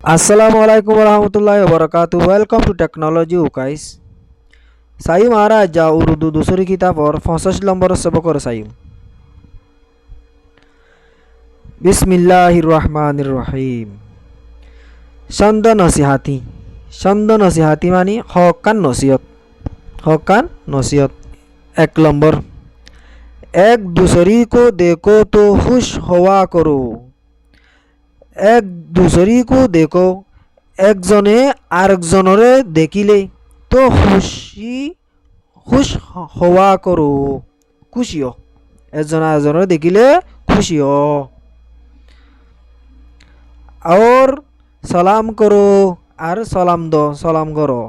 Assalamualaikum warahmatullahi wabarakatuh. Welcome to Technology guys. Sayu महाराज जा उर्दू दूसरी किताब और 65 नंबर सबक और सायु बिस्मिल्लाहिर्रहमानिर्रहीम। शंद नसीहाती मानी हकान नसीहत। एक नंबर, एक दूसरी को देखो तो खुश हुआ करो। এক দুসরিকো দেখো, একজনে আরেকজনরে দেখিলে তো খুশ হওয়া করো, খুশি হ। একজন আরেকজনরে দেখিলে খুশি হ। और सलाम करो और सलाम करो।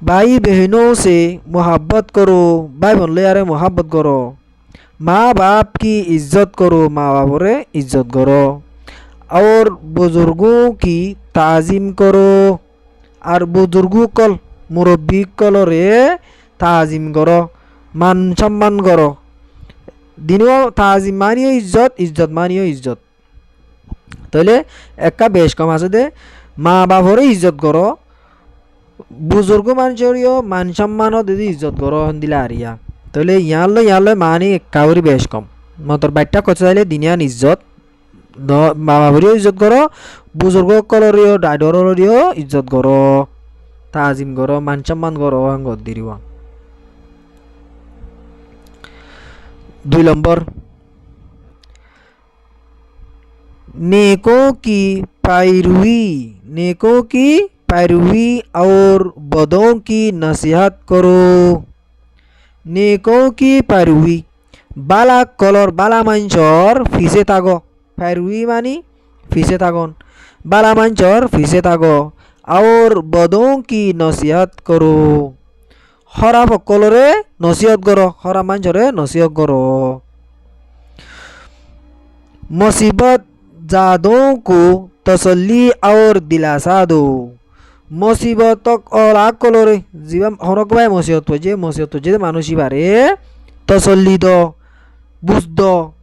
भाई बहनों से मोहब्बत करो, भाई बनले यारे मोहब्बत करो। माँ बाप की इज्जत करो, माँ बाप रे इज्जत करो। और बुजुर्गों की ताज़ीम करो, और बुजुर्गों कल मुरब्बी कल रे ताज़ीम करो, मान सम्मान करो। दिनों ताज़ीम मानियो इज्जत, इज्जत मानियो इज्जत। তাহলে একটা বেশ কম আছে দে, মা বাপরে ইজ্জত করো, বুজুর্গ মানুষেরও মান সম্মান দিদি ইজ্জত করো দিলে আরিয়া। তাহলে ইয়ালে মানি একাউরি বেশ কম মতর বাইটটা কথা চাইলে দিনিয়ান ইজ্জত মা বাপরেও ইজ্জত করো, বুজুর্গ কলরেও ডাইডরেও ইজ্জত করো, তাজিম করো, মান সম্মান করো গদ দিরিব। 2 নম্বর, नेकों की पैरवी और बदों की नसीहत करो। नेकों की पैरवी बाला कलर बाला मंचर फिसे थाको, पैरवी मानी फिसे थाकोन, बाला मंचर फिसे थाको। और बदों की नसीहत करो, खराब कलरे नसीहत करो, खराब मंचरे नसीहत करो। मुसीबत जादों को तसल्ली और दिलासा दो। मुसीबत और आग कलोरे जीवन हरक भाई मुसीबत पजे मानुषी बारे तसल्ली दो, बुझ दो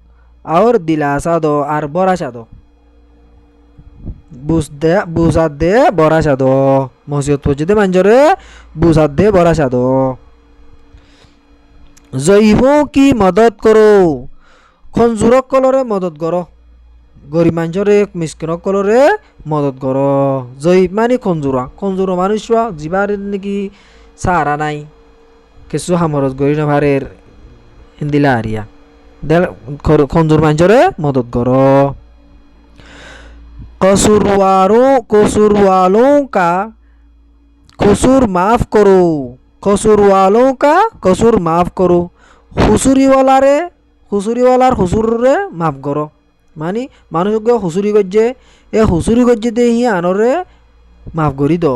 और दिलासा दो और बरासा दो। बुझात दे बरासा दो, मुसीबत पजे मांजरे बुझात दे बरासा दो। जईफों की मदद करो, खंजुरक कलोरे मदद करो, गरीब मानसरे मिसकिन कलरे मदद करो। जईफ मानी खंजुरा मानुष जीवार नाकि सारा नाई किसु हामरज गरी नभारेर हिंदिला आरिया देल खंजुर मानसरे मदद करो। कसूरवालों का कसूर माफ करो, कसूरवालों का कसूर माफ करो। हुसुरीवालार हुसुर रे माफ करो, मानी मानुषके हुसुरी गज्जे ए हुसुरी गज्जेते हि आनरे माफ करी दो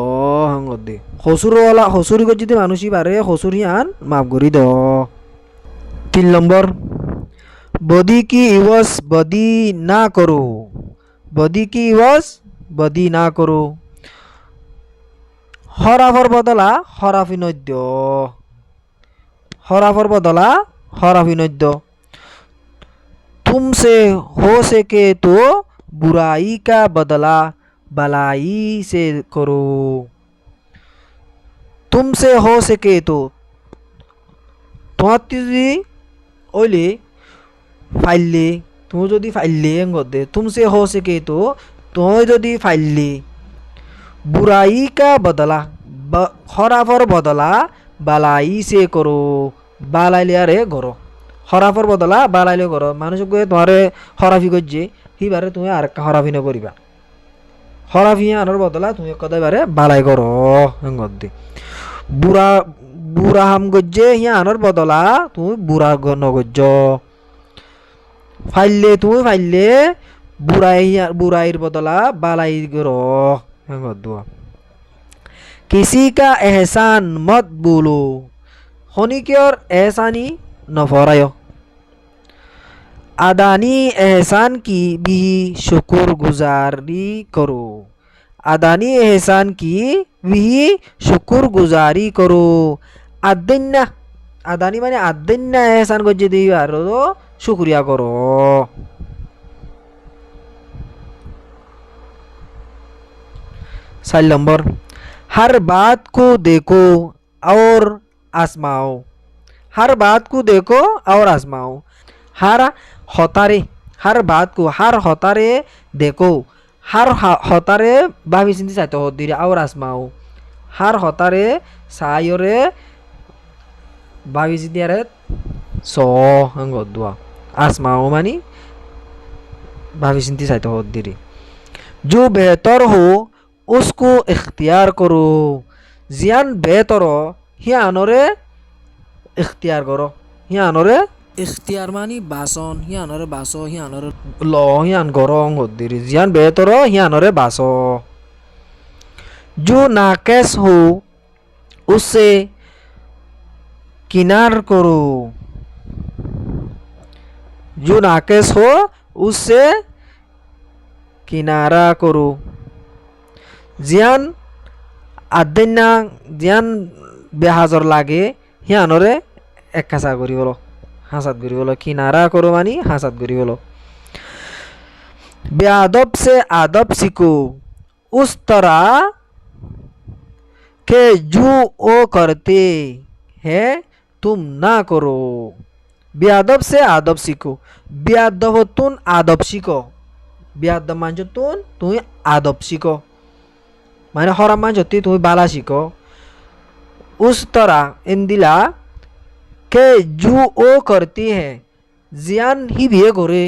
हंगत दे। हुसुरी गज्जेते मानुषी बारे हुसुर हि आन माफ करी दो। 3 নম্বর, बदी की इवज बदी ना करो, बदी की इवज बदी ना करो। खराफर बदला खराफी नद्य, खराफर बदला खराफी नद्य। तुमसे हो सके तो बुराई का बदला भलाई से करो। तुमसे हो सके तो তোমার যদি ওইলে ফাইললে তুমি যদি ফাইললে গদে তুমসে हो सके तो তুমি যদি ফাইললে বুরাই কা বদলা খরাফর বদলা বালাই সে করো, বালাইলে আরে করো। খরাফর বদলা বালাইলে করো, মানুষকে তোমারে খরাফি করছে সিবারে তুমি আর একটা খরাফি নকরিবা, খরাফি আনার বদলা তুমি কদাই বারে বালাই করো গদ্দে। বুড়া হাম গজ্জে হিয়া আনার বদলা তুমি বুড়া নগজ্জ। ফাইললে বুড়াইর বদলা বালাই করো গদ্দ। किसी का एहसान मत बोलो, खनिकेर एहसानी नफरायो। अदानी एहसान की भी शुक्रगुजारी करो, अदानी एहसान की भी शुक्रगुजारी करो। आदिन्ना अदानी माने आदिन्ना एहसान गज्जे दिबार शुक्रिया करो। 4 नंबर हर बात को देखो और आजमाओ हर बात को देखो और आजमाओ हर हतारे हर बात को हर हतारे देखो हर हतारे भाभी चिंती चाहते हो दिरे और आजमाओ हर हतारे सायोरे भाभी चिंती यारे सो हंगो दुआ आजमाओ मानी भाभी चिंती चाहते हो दिरे जो बेहतर हो उसको इख्तियार करो जियान बेहतर हो हियानरे इख्तियार करो हियानरे इख्तियार मानी बासन हियानरे बासो हियानरे लो हियान गरं होदिरी जियान बेहतर हो हियानरे बासो जो नाकेस हो उससे किनार करो जो नाकेस हो उससे किनारा करो जियान आदेना जियान बेहाजर लागे हियानरे एक कासा करी बोलो हासात करी बोलो किनारा करो मानी हासात करी बोलो बेअदब से आदब सीखो उस तरह के जो वो करते हैं तुम ना करो बेअदब से आदब सीखो बेअदब तुन आदब सीखो बेअदब मांजो तुन तुम्हें आदब सीखो माने हराम मांजो तुम्हें बाला सीखो उस तरह इंदिला के जो वो करती है जियान ही भी करे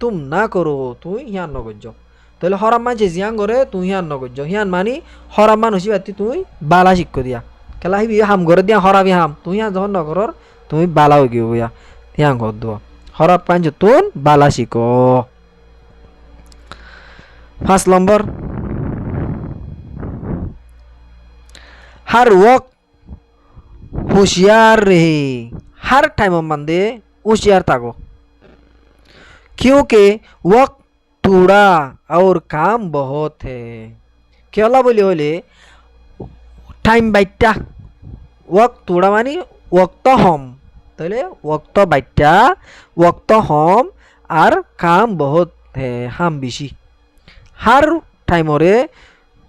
तुम ना करो तुम हियान नगज्जो তাহলে হরাম মানছে জিয়ান করে তুই হিয়ান নগজ্জ হিয়ান মানি হরাম মান হসি বাতি তুই বালা শিক্ষ দিয়া কেলা হিবি হাম করে দিয়া হরাবি হাম তুই হিয়ান যখন নগরর তুই বালা হয়ে গিয়ে বইয়া হিয়ান কর দো হরাব পাঞ্জ তুন বালা শিখ 5 নম্বর हर वक्त होशियार रहे हर टाइम मंदे होशियार थाको क्योंकि वक्त थोड़ा और काम बहुत है केला बोले बोले टाइम बाइटा वक्त थोड़ा मानी वक्त हम তাহলে वक्त बाइटा वक्त हम और काम बहुत है हम बेशी हर टाइम रे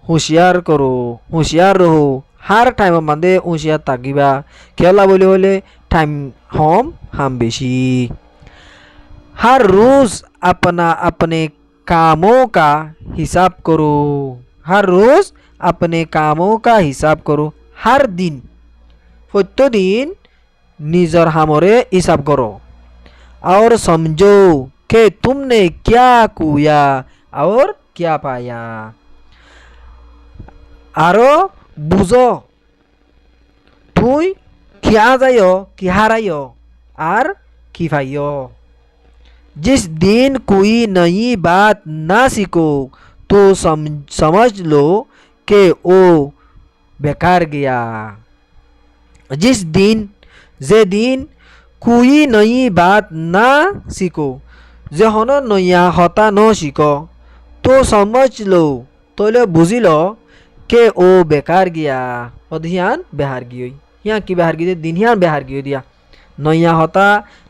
होशियार करो होशियार रहो हर टाइम मंदे होशियार तागिबा केला बोले बोले टाइम हम बेशी हर रोज अपना अपने कामों का हिसाब करो हर रोज अपने कामों का हिसाब करो हर दिन प्रत्येक दिन निजर हमरे हिसाब करो और समझो कि तुमने क्या किया और क्या पाया आरो बुझो तुई क्या जायो कि हारायो और कि पाइयो जिस दिन कोई नई बात ना सीखो तो समझ लो कि वो बेकार गया जिस दिन जे दिन कोई नई बात ना सीखो जे हनो नया हता न सीखो तो समझ लो तो ले बुझी लो कि वो बेकार गया और ध्यान बेहार गई यहाँ की बेहार गई दिन यहाँ बेहार गई दिया नया होता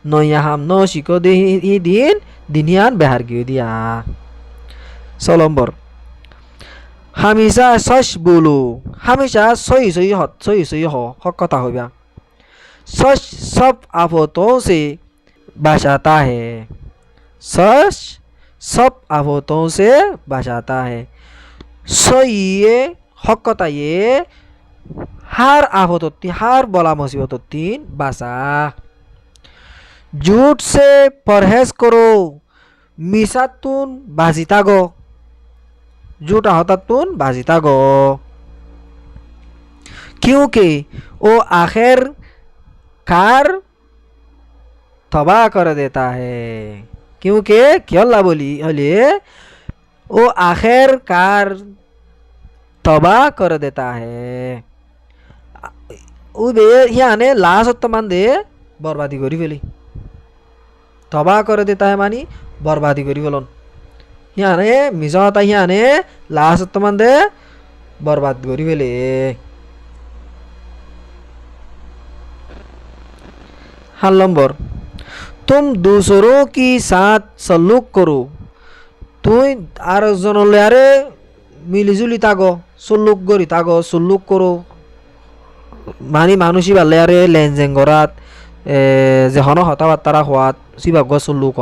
नया हम न शिको दे दिन दिनियान बेहार गयो दिया 6 नंबर हमेशा सच बोलो हमेशा सही सही हो हक कथा हो गया सच सब आफतों से बचाता है सच सब आफतों से बचाता है सही ये हक कथा ये हर आफत हर बला मुसीबत तीन बासा झूठ से परहेज करो मिसातुन बाजिता गो झूठा होतातुन बाजिता गो क्योंकि वो आखिर कार तबाह कर देता है क्योंकि क्या बोली हले वो आखिर कार तबाह कर देता है हियाने लास्ट मानदे बर्बादी करी फेली तबाह कर देता है मानी बर्बादी करी फेलन हियाने मिजाता हियाने लास्ट मानदे बर्बाद करी फेले 7 नंबर तुम दूसरों की साथ सलूक करो तुम आर जन মিলিজুলি থাকো চুল্লুক গড়ি থাকো চুল্লুক করো মানে মানুষই ভালে আরে লেনজেন করাত যে হন হতাবার্তারা হওয়াত সিভাগ্য চুল্লুক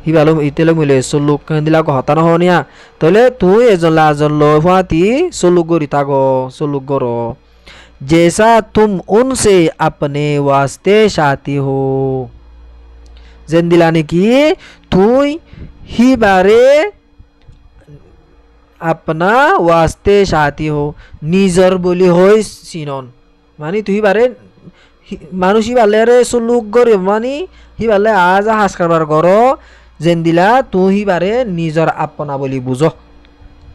সিভালো ইতেলে মিলে চুল্লুক দিলা হতানো হনিয়া তাহলে তুই এজন লাজন লই হুয়াতি চুল্লুক গড়ি থাকো চুল্লুক গড়ো जैसा तुम उनसे अपने वास्ते चाहती हो যেন দিলা নাকি তুই হি বারে আপনা ওয়াস্তে চাহতি হো নিজর বলি হই চিনন মানে তুই বারে মানুষ হিবালে রে চুলুক গরে মানে হিবালে আজ হাস কারবার কর যেন দিলা তুই হিবারে নিজর আপনা বলি বুঝ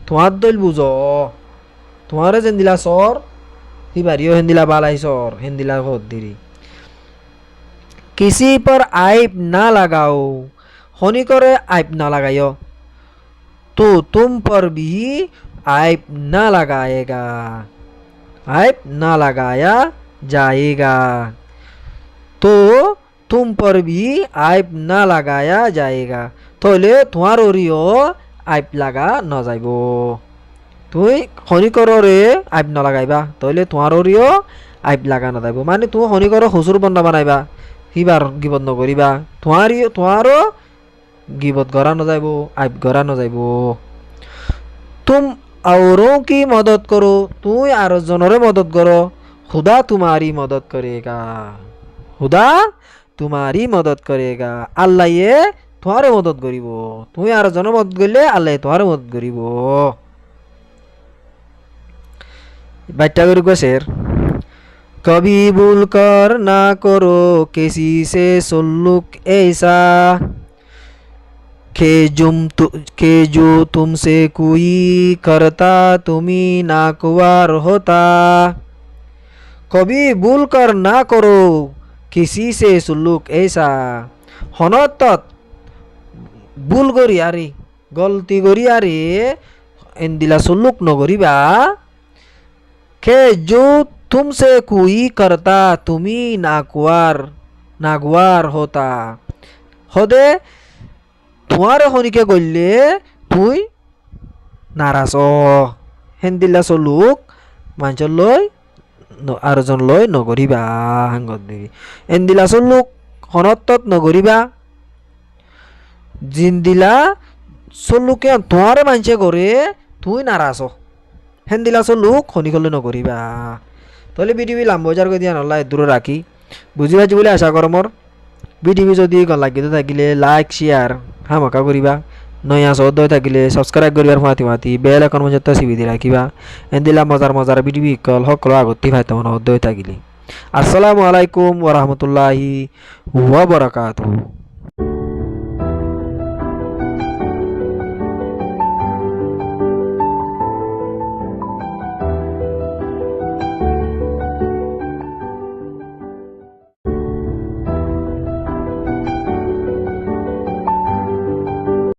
তোমার দল বুঝ তোমারে যেন দিলা সর हिबारियो हिंदिला बालाई सर हिंदिला होत दिरी किसी पर आइब ना लगाओ होनी करे आइब ना लगायो तो तुम पर भी आइब ना लगाएगा आइब ना लगाया जाएगा तो तुम पर भी आइब ना लगाया जाएगा तोले तुम्हारो रियो आइब लगा न जाइबो তুই শনিকররে আইব নলাগাইবা তাহলে তোমারও আইব লাগা নাযাব মানে তুমি শনিকর হুচুর বন্ধ বানাইবা সিবাৰ গিবত নকৰিবা তোমারও গিবত গড়া নাযাব আইব গড়া নাযাব তুম औरों की मदद करो তুই আর জনরে মদত করো खुदा तुम्हारी मदद करेगा खुदा तुम्हारी मदद करेगा আল্লাহে তোমারে মদত করিব তুই আর জনের মদত করলে আল্লাহে তোমারে মদত করিব बैठा करो शेर कभी भूल कर ना करो किसी से सुल्लुक ऐसा के जो तुमसे कोई करता तुम्ही नाकवार होता कभी भूल कर ना करो किसी से सुल्लुक ऐसा हनत भूल करी आरे गलती करी आरे एंदिला सुल्लुक नगरिबा के जो तुमसे कोई करता तुम्ही नागवार होता हदे तुम्हारे हनिके गल्ले तुई नाराज हेंदिला चलुक मानसर लय आरोजन लय नगरिबा हांगत दिबि एंदिला चलुक हनत्तत नगरिबा जिनदिला चलुके तुम्हारे मानसे करे तुई नाराज হেন্দিলা চলুক খনি করলে নকরিবা তাহলে ভিডিও লাম্বজার করে দিয়া নলা দূরে রাখি বুঝি পাচ্ছি বলে আশা কর মোর ভিডিও যদি লাগিতে থাকিলে লাইক শেয়ার হামাকা করিবা নয়া সদ থাকিলে সাবস্ক্রাইব করিবার মাতি বেল আইকন মধ্যে চিবি দি রাখিবা হেন্দিলা মজার ভিডিও কল সকল আগতি ভাই তোমার অধ্যয় থাকিলে আসসালামু আলাইকুম ওয়া রাহমাতুল্লাহি ওয়া বারাকাতুহু।